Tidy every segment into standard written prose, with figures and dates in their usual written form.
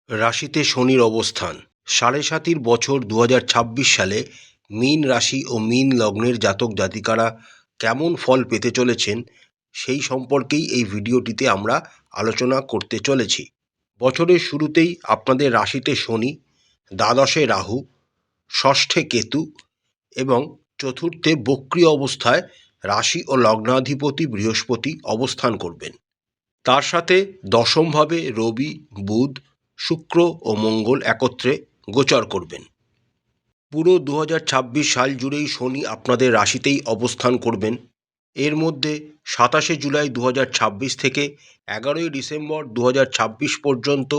রাশিতে শনির অবস্থান। সাড়ে সাতির বছর 2026 সালে মীন রাশি ও মীন লগ্নের জাতক জাতিকারা কেমন ফল পেতে চলেছেন সেই সম্পর্কেই এই ভিডিওটিতে আমরা আলোচনা করতে চলেছি। বছরের শুরুতেই আপনাদের রাশিতে শনি, দ্বাদশে রাহু, ষষ্ঠে কেতু এবং চতুর্থে বক্রী অবস্থায় রাশি ও লগ্নাধিপতি বৃহস্পতি অবস্থান করবেন। তার সাথে দশমভাবে রবি, বুধ, শুক্র ও মঙ্গল একত্রে গোচর করবেন। পুরো 2026 সাল জুড়েই শনি আপনাদের রাশিতেই অবস্থান করবেন। এর মধ্যে 27শে জুলাই 2026 থেকে 11ই ডিসেম্বর 2026 পর্যন্ত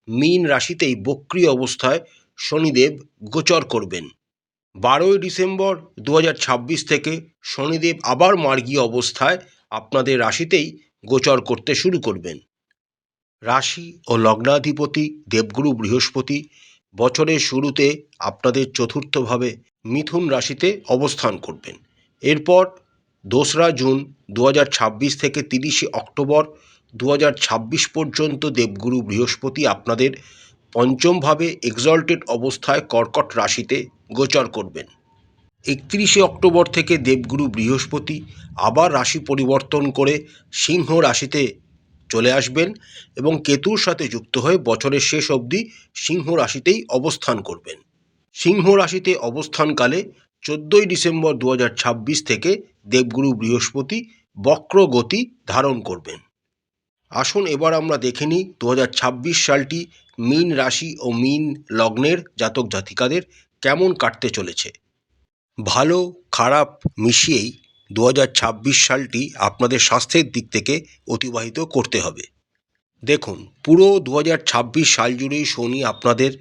মীন রাশিতেই বক্রী অবস্থায় শনিদেব গোচর করবেন। 12ই ডিসেম্বর 2026 থেকে শনিদেব আবার মার্গী অবস্থায় আপনাদের রাশিতেই গোচর করতে শুরু করবেন। রাশি ও লগ্নাধিপতি দেবগুরু বৃহস্পতি বছরের শুরুতে আপনাদের চতুর্থভাবে মিথুন রাশিতে অবস্থান করবেন। এরপর 2রা জুন 2026 থেকে 30শে অক্টোবর 2026 পর্যন্ত দেবগুরু বৃহস্পতি আপনাদের পঞ্চমভাবে এক্সল্টেড অবস্থায় কর্কট রাশিতে গোচর করবেন। 31শে অক্টোবর থেকে দেবগুরু বৃহস্পতি আবার রাশি পরিবর্তন করে সিংহ রাশিতে চলে আসবেন এবং কেতুর সাথে যুক্ত হয়ে বছরের শেষ অবধি সিংহ রাশিতেই অবস্থান করবেন। সিংহ রাশিতে অবস্থানকালে 14ই ডিসেম্বর 2026 থেকে দেবগুরু বৃহস্পতি বক্র গতি ধারণ করবেন। আসুন এবার আমরা দেখে নিই 2026 সালটি মীন রাশি ও মীন লগ্নের জাতক জাতিকাদের কেমন কাটতে চলেছে। ভালো খারাপ মিশিয়েই 2026 সালটি আপনাদের স্বাস্থ্যের দিক থেকে অতিবাহিত করতে হবে। দেখুন, পুরো 2026 সাল জুড়েই শনি আপনাদের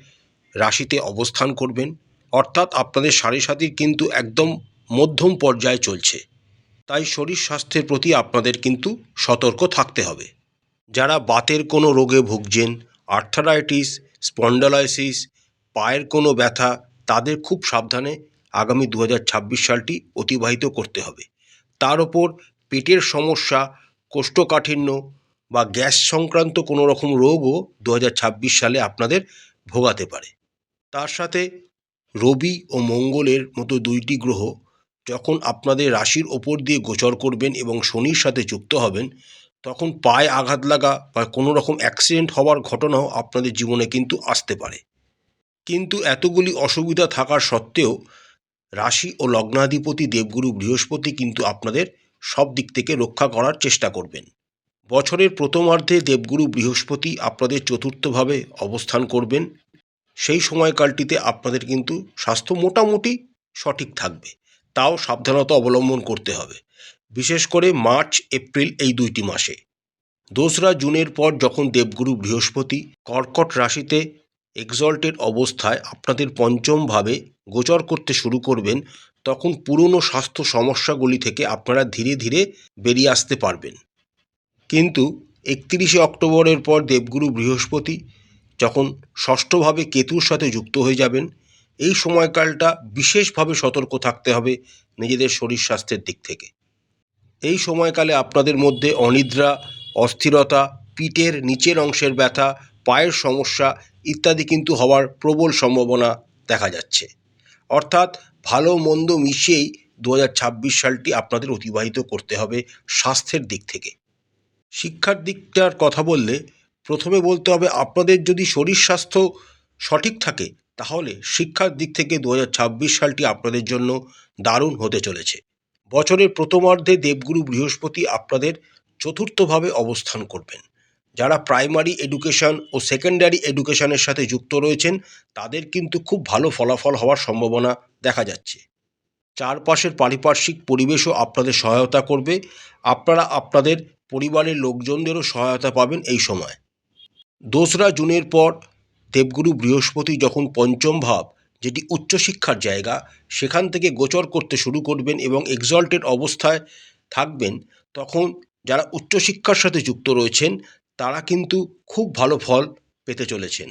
রাশিতে অবস্থান করবেন, অর্থাৎ আপনাদের সাড়ে সাতির কিন্তু একদম মধ্যম পর্যায়ে চলছে। তাই শরীর স্বাস্থ্যের প্রতি আপনাদের কিন্তু সতর্ক থাকতে হবে। যারা বাতের কোনো রোগে ভুগছেন, আর্থারাইটিস, স্পন্ডালাইসিস, পায়ের কোনো ব্যথা, তাদের খুব সাবধানে আগামী 2026 সালটি অতিবাহিত করতে হবে। তার ওপর পেটের সমস্যা, কোষ্ঠকাঠিন্য বা গ্যাস সংক্রান্ত কোনো রকম রোগও 2026 সালে আপনাদের ভোগাতে পারে। তার সাথে রবি ও মঙ্গলের মতো দুইটি গ্রহ যখন আপনাদের রাশির ওপর দিয়ে গোচর করবেন এবং শনির সাথে যুক্ত হবেন, তখন পায়ে আঘাত লাগা বা কোনো রকম অ্যাক্সিডেন্ট হওয়ার ঘটনাও আপনাদের জীবনে কিন্তু আসতে পারে। কিন্তু এতগুলি অসুবিধা থাকার সত্ত্বেও রাশি ও লগ্নাধিপতি দেবগুরু বৃহস্পতি কিন্তু আপনাদের সব দিক থেকে রক্ষা করার চেষ্টা করবেন। বছরের প্রথমার্ধে দেবগুরু বৃহস্পতি আপনাদের চতুর্থভাবে অবস্থান করবেন। সেই সময়কালটিতে আপনাদের কিন্তু স্বাস্থ্য মোটামুটি সঠিক থাকবে, তাও সাবধানতা অবলম্বন করতে হবে, বিশেষ করে মার্চ এপ্রিল এই দুইটি মাসে। 2রা জুনের পর যখন দেবগুরু বৃহস্পতি কর্কট রাশিতে এক্সল্টেড অবস্থায় আপনাদের পঞ্চমভাবে গোচর করতে শুরু করবেন, তখন পুরনো স্বাস্থ্য সমস্যাগুলি থেকে আপনারা ধীরে ধীরে বেরিয়ে আসতে পারবেন। কিন্তু 31শে অক্টোবরের পর দেবগুরু বৃহস্পতি যখন ষষ্ঠভাবে কেতুর সাথে যুক্ত হয়ে যাবেন, এই সময়কালটা বিশেষভাবে সতর্ক থাকতে হবে নিজেদের শরীর স্বাস্থ্যের দিক থেকে। এই সময়কালে আপনাদের মধ্যে অনিদ্রা, অস্থিরতা, পিঠের নিচের অংশের ব্যথা, পায়ের সমস্যা ইত্যাদি কিন্তু হওয়ার প্রবল সম্ভাবনা দেখা যাচ্ছে। অর্থাৎ ভালো মন্দ মিশিয়েই 2026 সালটি আপনাদের অতিবাহিত করতে হবে স্বাস্থ্যের দিক থেকে। শিক্ষার দিকটার কথা বললে প্রথমে বলতে হবে, আপনাদের যদি শরীর স্বাস্থ্য সঠিক থাকে তাহলে শিক্ষার দিক থেকে 2026 সালটি আপনাদের জন্য দারুণ হতে চলেছে। বছরের প্রথমার্ধে দেবগুরু বৃহস্পতি আপনাদের চতুর্থভাবে অবস্থান করবেন। যারা প্রাইমারি এডুকেশন ও সেকেন্ডারি এডুকেশনের সাথে যুক্ত রয়েছেন তাদের কিন্তু খুব ভালো ফলাফল হওয়ার সম্ভাবনা দেখা যাচ্ছে। চারপাশের পারিপার্শ্বিক পরিবেশও আপনাদের সহায়তা করবে। আপনারা আপনাদের পরিবারের লোকজনদেরও সহায়তা পাবেন এই সময়। 2রা জুনের পর দেবগুরু বৃহস্পতি যখন পঞ্চম ভাব, যেটি উচ্চশিক্ষার জায়গা, সেখান থেকে গোচর করতে শুরু করবেন এবং এক্সল্টেড অবস্থায় থাকবেন, তখন যারা উচ্চশিক্ষার সাথে যুক্ত রয়েছেন তারা কিন্তু খুব ভালো ফল পেতে চলেছেন।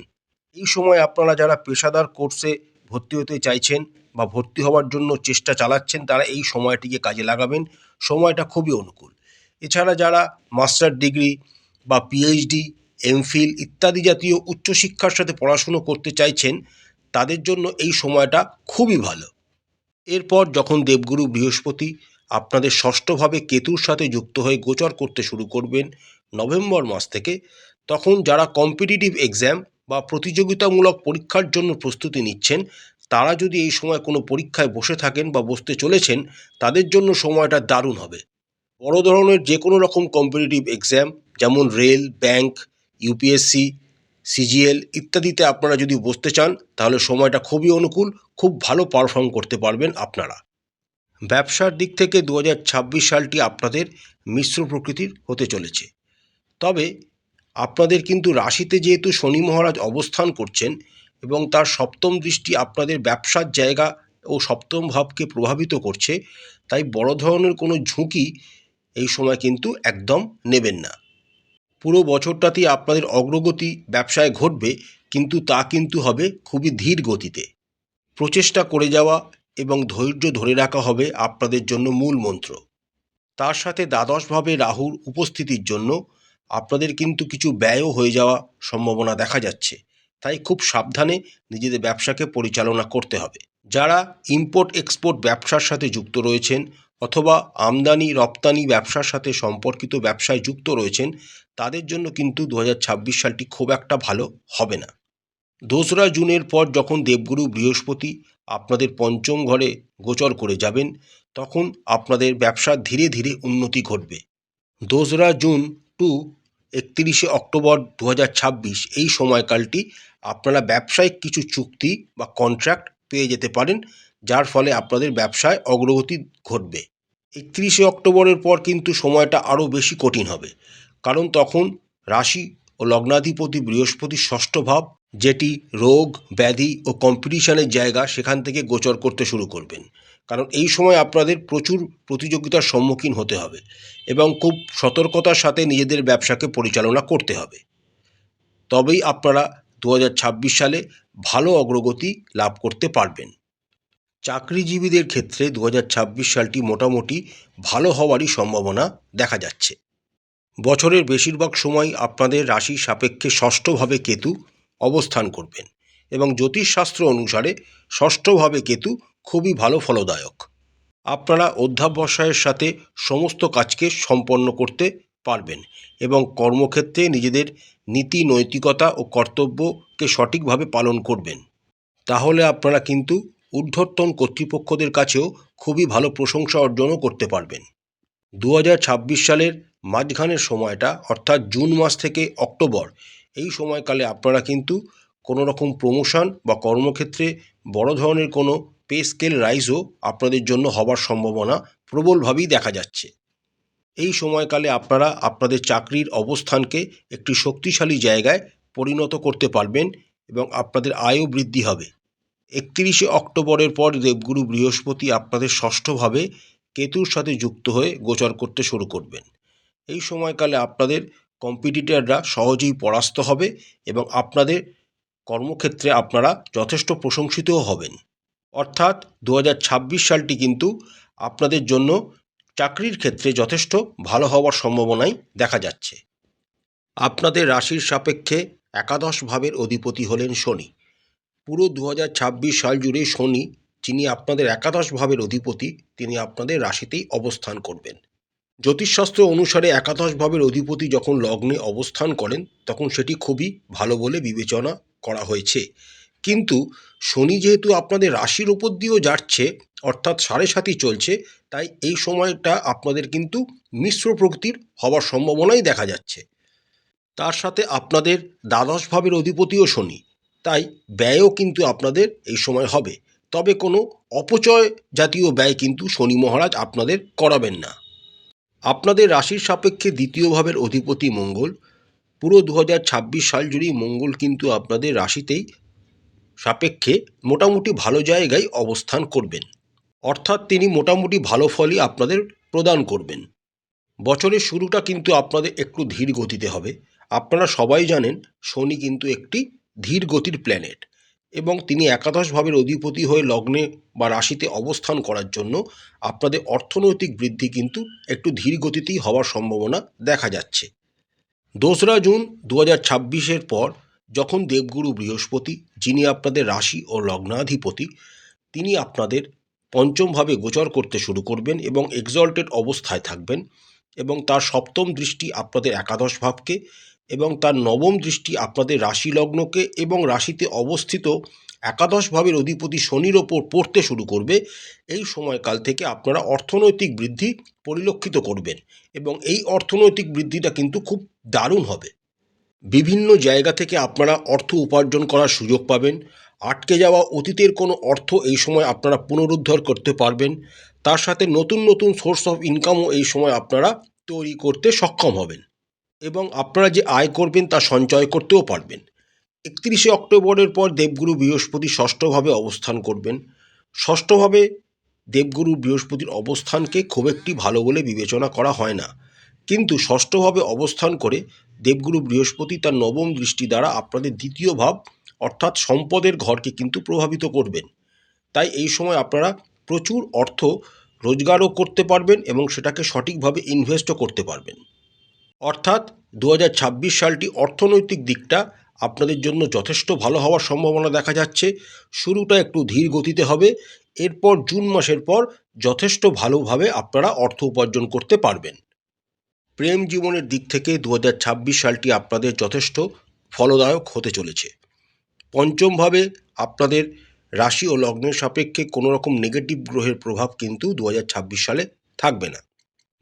এই সময় আপনারা যারা পেশাদার কোর্সে ভর্তি হতে চাইছেন বা ভর্তি হওয়ার জন্য চেষ্টা চালাচ্ছেন, তারা এই সময়টিকে কাজে লাগাবেন। সময়টা খুবই অনুকূল। এছাড়া যারা মাস্টার ডিগ্রি বা পিএইচডি এমফিল ইত্যাদি জাতীয় উচ্চশিক্ষার সাথে পড়াশুনো করতে চাইছেন তাদের জন্য এই সময়টা খুবই ভালো। এরপর যখন দেবগুরু বৃহস্পতি আপনাদের ষষ্ঠভাবে কেতুর সাথে যুক্ত হয়ে গোচর করতে শুরু করবেন নভেম্বর মাস থেকে, তখন যারা কম্পিটিটিভ এক্সাম বা প্রতিযোগিতামূলক পরীক্ষার জন্য প্রস্তুতি নিচ্ছেন তারা যদি এই সময় কোনো পরীক্ষায় বসে থাকেন বা বসতে চলেছেন তাদের জন্য সময়টা দারুণ হবে। বড় ধরনের যে কোনো রকম কম্পিটিটিভ এক্সাম যেমন রেল, ব্যাংক, ইউপিএসসি, সিজিএল ইত্যাদিতে আপনারা যদি বসতে চান তাহলে সময়টা খুবই অনুকূল, খুব ভালো পারফর্ম করতে পারবেন আপনারা। ব্যবসার দিক থেকে 2026 সালটি আপনাদের মিশ্র প্রকৃতির হতে চলেছে। তবে আপনাদের কিন্তু রাশিতে যেহেতু শনি মহারাজ অবস্থান করছেন এবং তার সপ্তম দৃষ্টি আপনাদের ব্যবসার জায়গা ও সপ্তম ভাবকে প্রভাবিত করছে, তাই বড় ধরনের কোনো ঝুঁকি এই সময় কিন্তু একদম নেবেন না। পুরো বছরটাতেই আপনাদের অগ্রগতি ব্যবসায় ঘটবে, কিন্তু তা কিন্তু হবে খুবই ধীর গতিতে। প্রচেষ্টা করে যাওয়া এবং ধৈর্য ধরে রাখা হবে আপনাদের জন্য মূল মন্ত্র। তার সাথে দ্বাদশভাবে রাহুর উপস্থিতির জন্য আপনাদের কিন্তু কিছু ব্যয়ও হয়ে যাওয়া সম্ভাবনা দেখা যাচ্ছে, তাই খুব সাবধানে নিজেদের ব্যবসাকে পরিচালনা করতে হবে। যারা ইম্পোর্ট এক্সপোর্ট ব্যবসার সাথে যুক্ত রয়েছেন অথবা আমদানি রপ্তানি ব্যবসার সাথে সম্পর্কিত ব্যবসায় যুক্ত রয়েছেন তাদের জন্য কিন্তু 2026 সালটি খুব একটা ভালো হবে না। 2রা জুনের পর যখন দেবগুরু বৃহস্পতি আপনাদের পঞ্চম ঘরে গোচর করে যাবেন তখন আপনাদের ব্যবসার ধীরে ধীরে উন্নতি ঘটবে। 2রা জুন টু 31শে অক্টোবর 2026 এই সময়কালটি আপনারা ব্যবসায়িক কিছু চুক্তি বা কন্ট্রাক্ট পেয়ে যেতে পারেন, যার ফলে আপনাদের ব্যবসায় অগ্রগতি ঘটবে। 31শে অক্টোবরের পর কিন্তু সময়টা আরও বেশি কঠিন হবে, কারণ তখন রাশি ও লগ্নাধিপতি বৃহস্পতির ষষ্ঠ ভাব, যেটি রোগ ব্যাধি ও কম্পিটিশনের জায়গা, সেখান থেকে গোচর করতে শুরু করবেন। কারণ এই সময় আপনাদের প্রচুর প্রতিযোগিতার সম্মুখীন হতে হবে এবং খুব সতর্কতার সাথে নিজেদের ব্যবসাকে পরিচালনা করতে হবে। তবেই আপনারা 2026 সালে ভালো অগ্রগতি লাভ করতে পারবেন। চাকরিজীবীদের ক্ষেত্রে 2026 সালটি মোটামুটি ভালো হওয়ারই সম্ভাবনা দেখা যাচ্ছে। বছরের বেশিরভাগ সময় আপনাদের রাশির সাপেক্ষে ষষ্ঠভাবে কেতু অবস্থান করবেন এবং জ্যোতিষশাস্ত্র অনুসারে ষষ্ঠভাবে কেতু খুবই ভালো ফলদায়ক। আপনারা অধ্যাবসায়ের সাথে সমস্ত কাজকে সম্পন্ন করতে পারবেন এবং কর্মক্ষেত্রে নিজেদের নীতি নৈতিকতা ও কর্তব্যকে সঠিকভাবে পালন করবেন। তাহলে আপনারা কিন্তু ঊর্ধ্বতন কর্তৃপক্ষদের কাছেও খুবই ভালো প্রশংসা অর্জনও করতে পারবেন। 2026 সালের মাঝখানের সময়টা অর্থাৎ জুন মাস থেকে অক্টোবর এই সময়কালে আপনারা কিন্তু কোনো রকম প্রমোশন বা কর্মক্ষেত্রে বড় ধরনের কোনো পে স্কেল রাইজও আপনাদের জন্য হবার সম্ভাবনা প্রবলভাবেই দেখা যাচ্ছে। এই সময়কালে আপনারা আপনাদের চাকরির অবস্থানকে একটি শক্তিশালী জায়গায় পরিণত করতে পারবেন এবং আপনাদের আয়ও বৃদ্ধি হবে। 31শে অক্টোবরের পর দেবগুরু বৃহস্পতি আপনাদের ষষ্ঠভাবে কেতুর সাথে যুক্ত হয়ে গোচর করতে শুরু করবেন। এই সময়কালে আপনাদের কম্পিটিটররা সহজেই পরাস্ত হবে এবং আপনাদের কর্মক্ষেত্রে আপনারা যথেষ্ট প্রশংসিতও হবেন। অর্থাৎ 2026 সালটি কিন্তু আপনাদের জন্য চাকরির ক্ষেত্রে যথেষ্ট ভালো হওয়ার সম্ভাবনাই দেখা যাচ্ছে। আপনাদের রাশির সাপেক্ষে একাদশ ভাবের অধিপতি হলেন শনি। পুরো 2026 সাল জুড়ে শনি, যিনি আপনাদের একাদশ ভাবের অধিপতি, তিনি আপনাদের রাশিতেই অবস্থান করবেন। জ্যোতিষশাস্ত্র অনুসারে একাদশ ভাবের অধিপতি যখন লগ্নে অবস্থান করেন তখন সেটি খুবই ভালো বলে বিবেচনা করা হয়েছে, কিন্তু শনি যেহেতু আপনাদের রাশির উপর দিয়েও যাচ্ছে অর্থাৎ 7.5ই চলছে, তাই এই সময়টা আপনাদের কিন্তু মিশ্র প্রকৃতির হওয়ার সম্ভাবনাই দেখা যাচ্ছে। তার সাথে আপনাদের দ্বাদশ ভাবের অধিপতিও শনি, তাই ব্যয়ও কিন্তু আপনাদের এই সময় হবে, তবে কোনো অপচয় জাতীয় ব্যয় কিন্তু শনি মহারাজ আপনাদের করাবেন না। আপনাদের রাশির সাপেক্ষে দ্বিতীয় ভাবের অধিপতি মঙ্গল, পুরো 2026 সাল জুড়েই মঙ্গল কিন্তু আপনাদের রাশিতেই সাপেক্ষে মোটামুটি ভালো জায়গায় অবস্থান করবেন, অর্থাৎ তিনি মোটামুটি ভালো ফলই আপনাদের প্রদান করবেন। বছরের শুরুটা কিন্তু আপনাদের একটু ধীর গতিতে হবে। আপনারা সবাই জানেন শনি কিন্তু একটি ধীর গতির প্ল্যানেট এবং তিনি একাদশ ভাবের অধিপতি হয়ে লগ্নে বা রাশিতে অবস্থান করার জন্য আপনাদের অর্থনৈতিক বৃদ্ধি কিন্তু একটু ধীর গতিতেই হওয়ার সম্ভাবনা দেখা যাচ্ছে। 2রা জুন 2026-এর পর যখন দেবগুরু বৃহস্পতি, যিনি আপনাদের রাশি ও লগ্নাধিপতি, তিনি আপনাদের পঞ্চমভাবে গোচর করতে শুরু করবেন এবং এক্সল্টেড অবস্থায় থাকবেন এবং তার সপ্তম দৃষ্টি আপনাদের একাদশ ভাবকে এবং তার নবম দৃষ্টি আপনাদের রাশি লগ্নকে এবং রাশিতে অবস্থিত একাদশ ভাবের অধিপতি শনির ওপর পড়তে শুরু করবে। এই সময়কাল থেকে আপনারা অর্থনৈতিক বৃদ্ধি পরিলক্ষিত করবেন এবং এই অর্থনৈতিক বৃদ্ধিটা কিন্তু খুব দারুণ হবে। বিভিন্ন জায়গা থেকে আপনারা অর্থ উপার্জন করার সুযোগ পাবেন। আটকে যাওয়া অতীতের কোনো অর্থ এই সময় আপনারা পুনরুদ্ধার করতে পারবেন। তার সাথে নতুন নতুন সোর্স অফ ইনকামও এই সময় আপনারা তৈরি করতে সক্ষম হবেন এবং আপনারা যে আয় করবেন তা সঞ্চয় করতেও পারবেন। 31শে অক্টোবরের পর দেবগুরু বৃহস্পতি ষষ্ঠভাবে অবস্থান করবেন। ষষ্ঠভাবে দেবগুরু বৃহস্পতির অবস্থানকে খুব একটি ভালো বলে বিবেচনা করা হয় না, কিন্তু ষষ্ঠভাবে অবস্থান করে দেবগুরু বৃহস্পতি তার নবম দৃষ্টি দ্বারা আপনাদের দ্বিতীয় ভাব অর্থাৎ সম্পদের ঘরকে কিন্তু প্রভাবিত করবেন। তাই এই সময় আপনারা প্রচুর অর্থ রোজগারও করতে পারবেন এবং সেটাকে সঠিকভাবে ইনভেস্টও করতে পারবেন। অর্থাৎ 2026 সালটি অর্থনৈতিক দিকটা আপনাদের জন্য যথেষ্ট ভালো হওয়ার সম্ভাবনা দেখা যাচ্ছে। শুরুটা একটু ধীর গতিতে হবে, এরপর জুন মাসের পর যথেষ্ট ভালোভাবে আপনারা অর্থ উপার্জন করতে পারবেন। প্রেম জীবনের দিক থেকে 2026 সালটি আপনাদের যথেষ্ট ফলদায়ক হতে চলেছে। পঞ্চমভাবে আপনাদের রাশি ও লগ্নের সাপেক্ষে কোনো রকম নেগেটিভ গ্রহের প্রভাব কিন্তু 2026 সালে থাকবে না।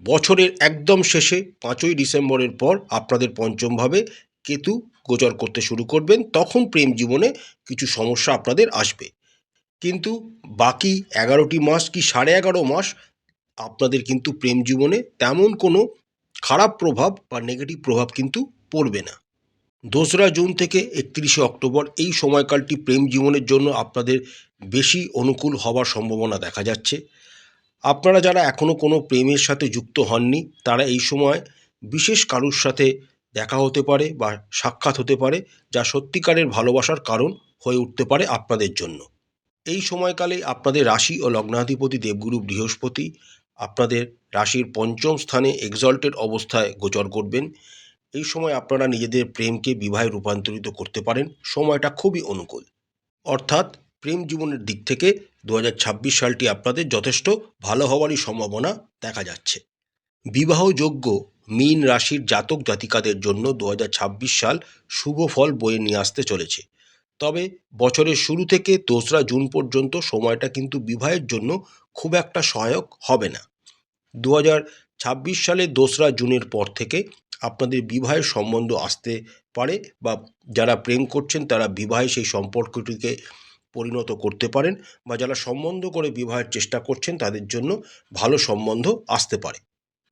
বছরের একদম শেষে 5ই ডিসেম্বরের পর আপনাদের পঞ্চমভাবে কেতু গোচর করতে শুরু করবেন, তখন প্রেম জীবনে কিছু সমস্যা আপনাদের আসবে, কিন্তু বাকি 11টি মাস কি 11.5 মাস আপনাদের কিন্তু প্রেম জীবনে তেমন কোনো খারাপ প্রভাব বা নেগেটিভ প্রভাব কিন্তু পড়বে না। 2রা জুন থেকে 31শে অক্টোবর এই সময়কালটি প্রেম জীবনের জন্য আপনাদের বেশি অনুকূল হওয়ার সম্ভাবনা দেখা যাচ্ছে। আপনারা যারা এখনও কোনো প্রেমের সাথে যুক্ত হননি তারা এই সময় বিশেষ কারুর সাথে দেখা হতে পারে বা সাক্ষাৎ হতে পারে, যা সত্যিকারের ভালোবাসার কারণ হয়ে উঠতে পারে আপনাদের জন্য। এই সময়কালে আপনাদের রাশি ও লগ্নাধিপতি দেবগুরু বৃহস্পতি আপনাদের রাশির পঞ্চম স্থানে এক্সল্টেড অবস্থায় গোচর করবেন। এই সময় আপনারা নিজেদের প্রেমকে বিবাহে রূপান্তরিত করতে পারেন। সময়টা খুবই অনুকূল। অর্থাৎ প্রেম জীবনের দিক থেকে 2026 সালটি আপনাদের যথেষ্ট ভালো হওয়ারই সম্ভাবনা দেখা যাচ্ছে। বিবাহযোগ্য মীন রাশির জাতক জাতিকাদের জন্য 2026 সাল শুভ ফল বয়ে নিয়ে আসতে চলেছে। তবে বছরের শুরু থেকে 2রা জুন পর্যন্ত সময়টা কিন্তু বিবাহের জন্য খুব একটা সহায়ক হবে না। 2026 সালে 2রা জুনের পর থেকে আপনাদের বিবাহের সম্বন্ধ আসতে পারে বা যারা প্রেম করছেন তারা বিবাহে সেই সম্পর্কটিকে পরিণত করতে পারেন, বা যারা সম্বন্ধ করে বিবাহের চেষ্টা করছেন তাদের জন্য ভালো সম্বন্ধ আসতে পারে।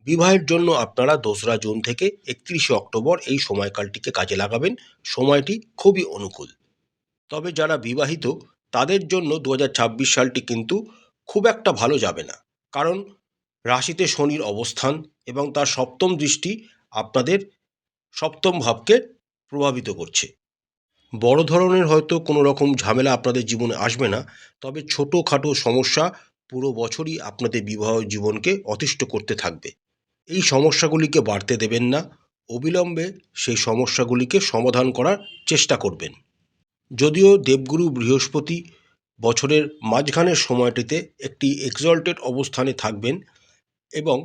বিবাহের জন্য আপনারা 2রা জুন থেকে 31শে অক্টোবর এই সময়কালটিকে কাজে লাগাবেন। সময়টি খুবই অনুকূল। তবে যারা বিবাহিত তাদের জন্য 2026 সালটি কিন্তু খুব একটা ভালো যাবে না, কারণ রাশিতে শনির অবস্থান এবং তার সপ্তম দৃষ্টি আপনাদের সপ্তম ভাবকে প্রভাবিত করছে। বড় ধরনের হয়তো কোনো রকম ঝামেলা আপনাদের জীবনে আসবে না, তবে ছোটোখাটো সমস্যা পুরো বছরই আপনাদের বিবাহ জীবনকে অতিষ্ঠ করতে থাকবে। এই সমস্যাগুলিকে বাড়তে দেবেন না, অবিলম্বে সেই সমস্যাগুলিকে সমাধান করার চেষ্টা করবেন। যদিও দেবগুরু বৃহস্পতি বছরের মাঝখানের সময়টিতে একটি এক্সল্টেড অবস্থানে থাকবেন এবং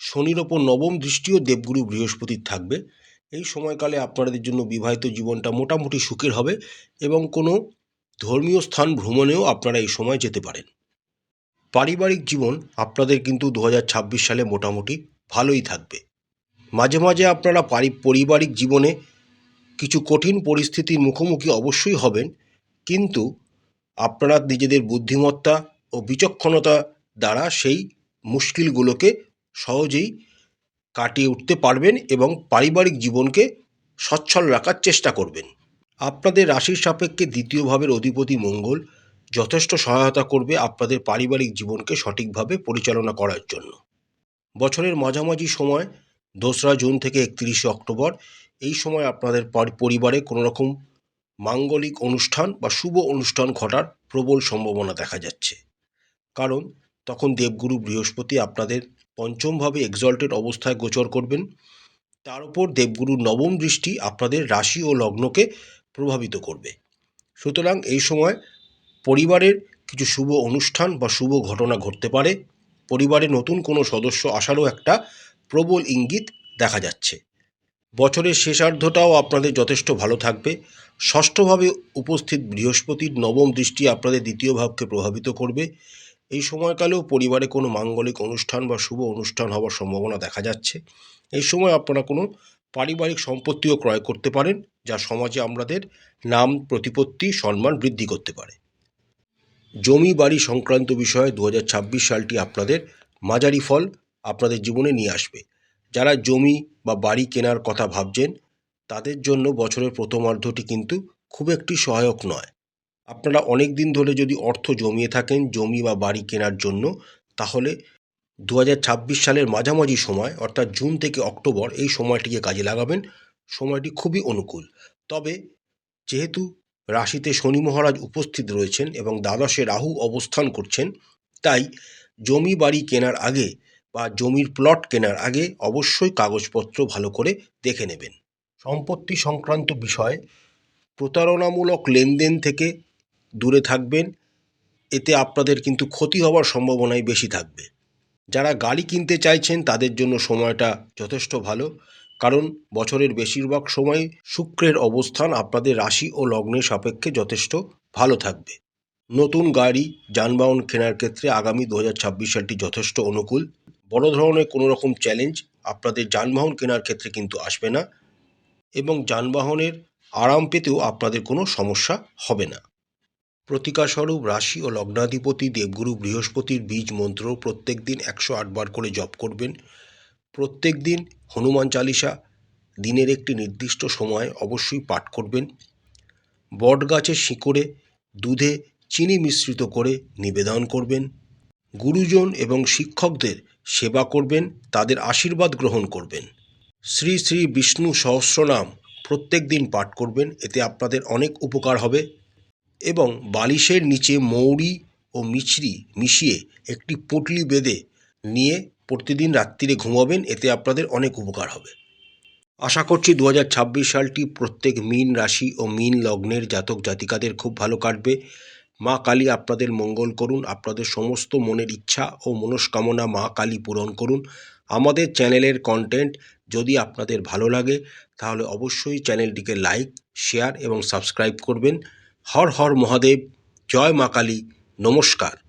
শনির ওপর নবম দৃষ্টিও দেবগুরু বৃহস্পতির থাকবে, এই সময়কালে আপনাদের জন্য বিবাহিত জীবনটা মোটামুটি সুখের হবে এবং কোনো ধর্মীয় স্থান ভ্রমণেও আপনারা এই সময় যেতে পারেন। পারিবারিক জীবন আপনাদের কিন্তু 2026 সালে মোটামুটি ভালোই থাকবে। মাঝে মাঝে আপনারা পারিবারিক জীবনে কিছু কঠিন পরিস্থিতির মুখোমুখি অবশ্যই হবেন, কিন্তু আপনারা নিজেদের বুদ্ধিমত্তা ও বিচক্ষণতা দ্বারা সেই মুশকিলগুলোকে সহজেই কাটিয়ে উঠতে পারবেন এবং পারিবারিক জীবনকে সচ্ছল রাখার চেষ্টা করবেন। আপনাদের রাশির সাপেক্ষে দ্বিতীয় ভাবের অধিপতি মঙ্গল যথেষ্ট সহায়তা করবে আপনাদের পারিবারিক জীবনকে সঠিকভাবে পরিচালনা করার জন্য। বছরের মাঝামাঝি সময় 2রা জুন থেকে 31শে অক্টোবর এই সময় আপনাদের পরিবারে কোনো রকম মাঙ্গলিক অনুষ্ঠান বা শুভ অনুষ্ঠান ঘটার প্রবল সম্ভাবনা দেখা যাচ্ছে, কারণ তখন দেবগুরু বৃহস্পতি আপনাদের পঞ্চমভাবে এক্সল্টেড অবস্থায় গোচর করবেন তার উপর দেবগুরুর নবম দৃষ্টি আপনাদের রাশি ও লগ্নকে প্রভাবিত করবে। সুতরাং এই সময় পরিবারের কিছু শুভ অনুষ্ঠান বা শুভ ঘটনা ঘটতে পারে। পরিবারে নতুন কোনো সদস্য আসারও একটা প্রবল ইঙ্গিত দেখা যাচ্ছে। বছরের শেষার্ধটাও আপনাদের যথেষ্ট ভালো থাকবে। ষষ্ঠভাবে উপস্থিত বৃহস্পতির নবম দৃষ্টি আপনাদের দ্বিতীয় ভাবকে প্রভাবিত করবে। এই সময়কালেও পরিবারে কোনো মাঙ্গলিক অনুষ্ঠান বা শুভ অনুষ্ঠান হওয়ার সম্ভাবনা দেখা যাচ্ছে। এই সময় আপনারা কোনো পারিবারিক সম্পত্তিও ক্রয় করতে পারেন, যা সমাজে আমাদের নাম, প্রতিপত্তি, সম্মান বৃদ্ধি করতে পারে। জমি বাড়ি সংক্রান্ত বিষয়ে 2026 সালটি আপনাদের মাঝারি ফল আপনাদের জীবনে নিয়ে আসবে। যারা জমি বা বাড়ি কেনার কথা ভাবছেন, তাদের জন্য বছরের প্রথমার্ধটি কিন্তু খুব একটি সহায়ক নয়। আপনারা অনেক দিন ধরে যদি অর্থ জমিয়ে থাকেন জমি বা বাড়ি কেনার জন্য, তাহলে 2026 সালের মাঝামাঝি সময় অর্থাৎ জুন থেকে অক্টোবর এই সময়টিকে কাজে লাগাবেন। সময়টি খুবই অনুকূল। তবে যেহেতু রাশিতে শনি মহারাজ উপস্থিত রয়েছেন এবং দ্বাদশে রাহু অবস্থান করছেন, তাই জমি বাড়ি কেনার আগে বা জমির প্লট কেনার আগে অবশ্যই কাগজপত্র ভালো করে দেখে নেবেন। সম্পত্তি সংক্রান্ত বিষয়ে প্রতারণামূলক লেনদেন থেকে দূরে থাকবেন। এতে আপনাদের কিন্তু ক্ষতি হওয়ার সম্ভাবনাই বেশি থাকবে। যারা গাড়ি কিনতে চাইছেন তাদের জন্য সময়টা যথেষ্ট ভালো, কারণ বছরের বেশিরভাগ সময় শুক্রের অবস্থান আপনাদের রাশি ও লগ্নের সাপেক্ষে যথেষ্ট ভালো থাকবে। নতুন গাড়ি যানবাহন কেনার ক্ষেত্রে আগামী 2026 সালটি যথেষ্ট অনুকূল। বড় ধরনের কোনো রকম চ্যালেঞ্জ আপনাদের যানবাহন কেনার ক্ষেত্রে কিন্তু আসবে না, এবং যানবাহনের আরাম পেতেও আপনাদের কোনো সমস্যা হবে না। প্রতিকারস্বরূপ রাশি ও লগ্নাধিপতি দেবগুরু বৃহস্পতির বীজ মন্ত্র প্রত্যেক দিন 108 বার করে জপ করবেন। প্রত্যেক দিন হনুমান চালিসা দিনের একটি নির্দিষ্ট সময় অবশ্যই পাঠ করবেন। বট গাছের শিকড়ে দুধে চিনি মিশ্রিত করে নিবেদন করবেন। গুরুজন এবং শিক্ষকদের সেবা করবেন, তাদের আশীর্বাদ গ্রহণ করবেন। শ্রী শ্রী বিষ্ণু সহস্রনাম প্রত্যেক দিন পাঠ করবেন, এতে আপনাদের অনেক উপকার হবে। এবং বালিশের নিচে মৌরি ও মিছরি মিশিয়ে একটি পুঁটলি বেঁধে নিয়ে প্রতিদিন রাত্রিরে ঘুমাবেন, এতে আপনাদের অনেক উপকার হবে। আশা করছি 2026 সালটি প্রত্যেক মীন রাশি ও মীন লগ্নের জাতক জাতিকাদের খুব ভালো কাটবে। মা কালী আপনাদের মঙ্গল করুন, আপনাদের সমস্ত মনের ইচ্ছা ও মনস্কামনা মা কালী পূরণ করুন। আমাদের চ্যানেলের কন্টেন্ট যদি আপনাদের ভালো লাগে তাহলে অবশ্যই চ্যানেলটিকে লাইক, শেয়ার এবং সাবস্ক্রাইব করবেন। হর হর মহাদেব, জয় মা কালী, নমস্কার।